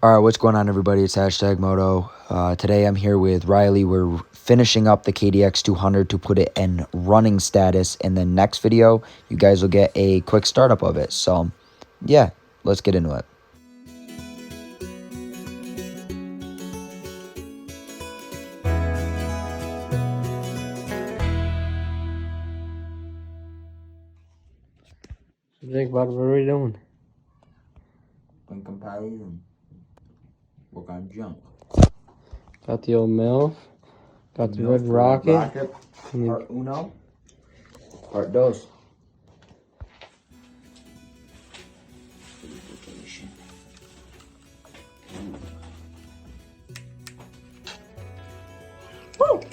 All right, what's going on, everybody? It's hashtag Moto. Today I'm here with Riley. We're finishing up the kdx200 to put it in running status. And then next video, you guys will get a quick startup of it. So, yeah, let's get into it. Think about what are we doing? Think comparison. Work on junk. Got the old MILF. Got the red rocket. Part uno. Part dos.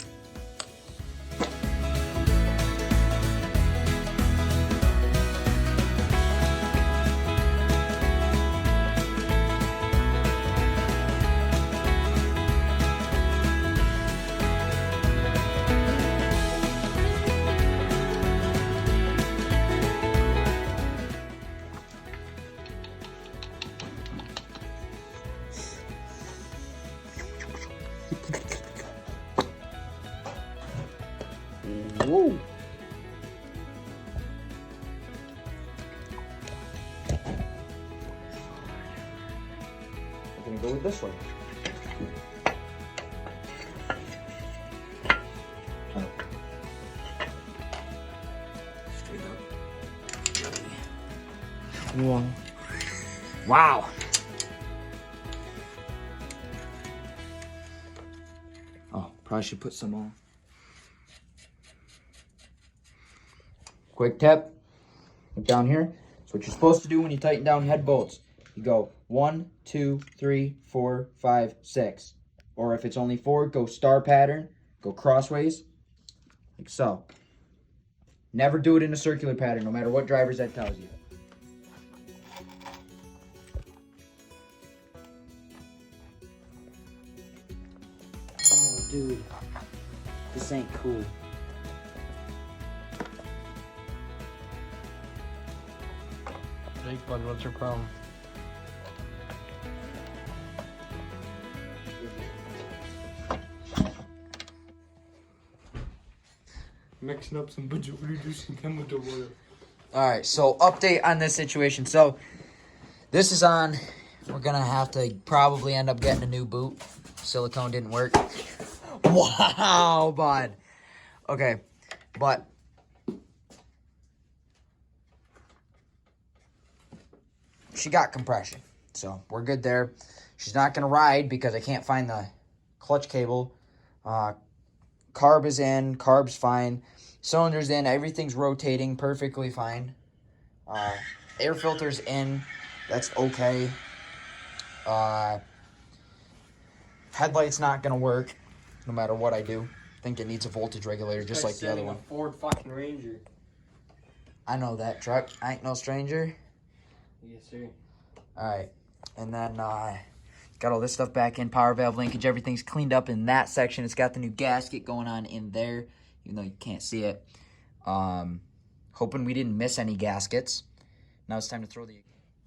Woo! Woo! We're gonna go with this one. Straight up. Wow. Wow. Oh, probably should put some on. Quick tip. Look down here. That's what you're supposed to do when you tighten down head bolts. You go 1, 2, 3, 4, 5, 6. Or if it's only 4, go star pattern. Go crossways. Like so. Never do it in a circular pattern, no matter what driver's ed tells you. Oh, dude. This ain't cool. Jake, bud, what's your problem? Mixing up some budget reducing chemical water. Alright, so update on this situation. So, this is on. We're going to have to probably end up getting a new boot. Silicone didn't work. Wow, bud. Okay, but she got compression. So, we're good there. She's not going to ride because I can't find the clutch cable. Carb is in. Carb's fine. Cylinder's in. Everything's rotating perfectly fine. Air filter's in. That's okay. Headlight's not going to work no matter what I do. I think it needs a voltage regulator just like the other one. A Ford fucking Ranger. I know that truck. I ain't no stranger. Yes, sir. Alright. And then got all this stuff back in. Power valve linkage. Everything's cleaned up in that section. It's got the new gasket going on in there, even though you can't see it. Hoping we didn't miss any gaskets. Now it's time to throw the...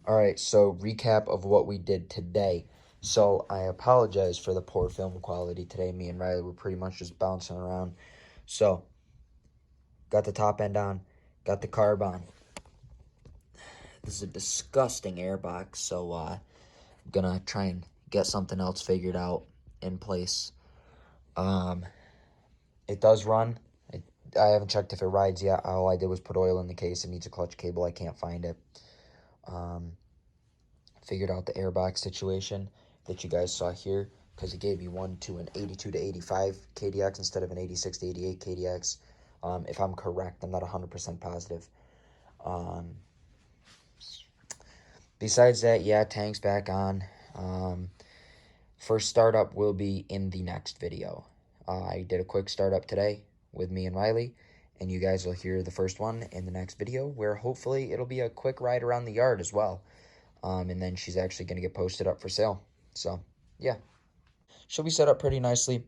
Alright, so recap of what we did today. So I apologize for the poor film quality today. Me and Riley were pretty much just bouncing around. So, got the top end on. Got the carb on. This is a disgusting airbox, so I'm going to try and get something else figured out in place. It does run. I haven't checked if it rides yet. All I did was put oil in the case. It needs a clutch cable. I can't find it. Figured out the airbox situation that you guys saw here because it gave me one to an 82 to 85 kdx instead of an 86 to 88 kdx. If I'm correct, I'm not 100% positive. Besides that, yeah, tank's back on. First startup will be in the next video. I did a quick startup today with me and Riley, and you guys will hear the first one in the next video, where hopefully it'll be a quick ride around the yard as well. And then she's actually going to get posted up for sale. So, yeah. She'll be set up pretty nicely,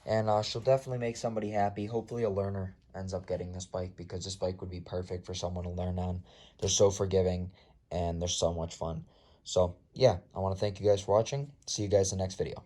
and she'll definitely make somebody happy. Hopefully a learner ends up getting this bike, because this bike would be perfect for someone to learn on. They're so forgiving, and they're so much fun. So, yeah, I want to thank you guys for watching. See you guys in the next video.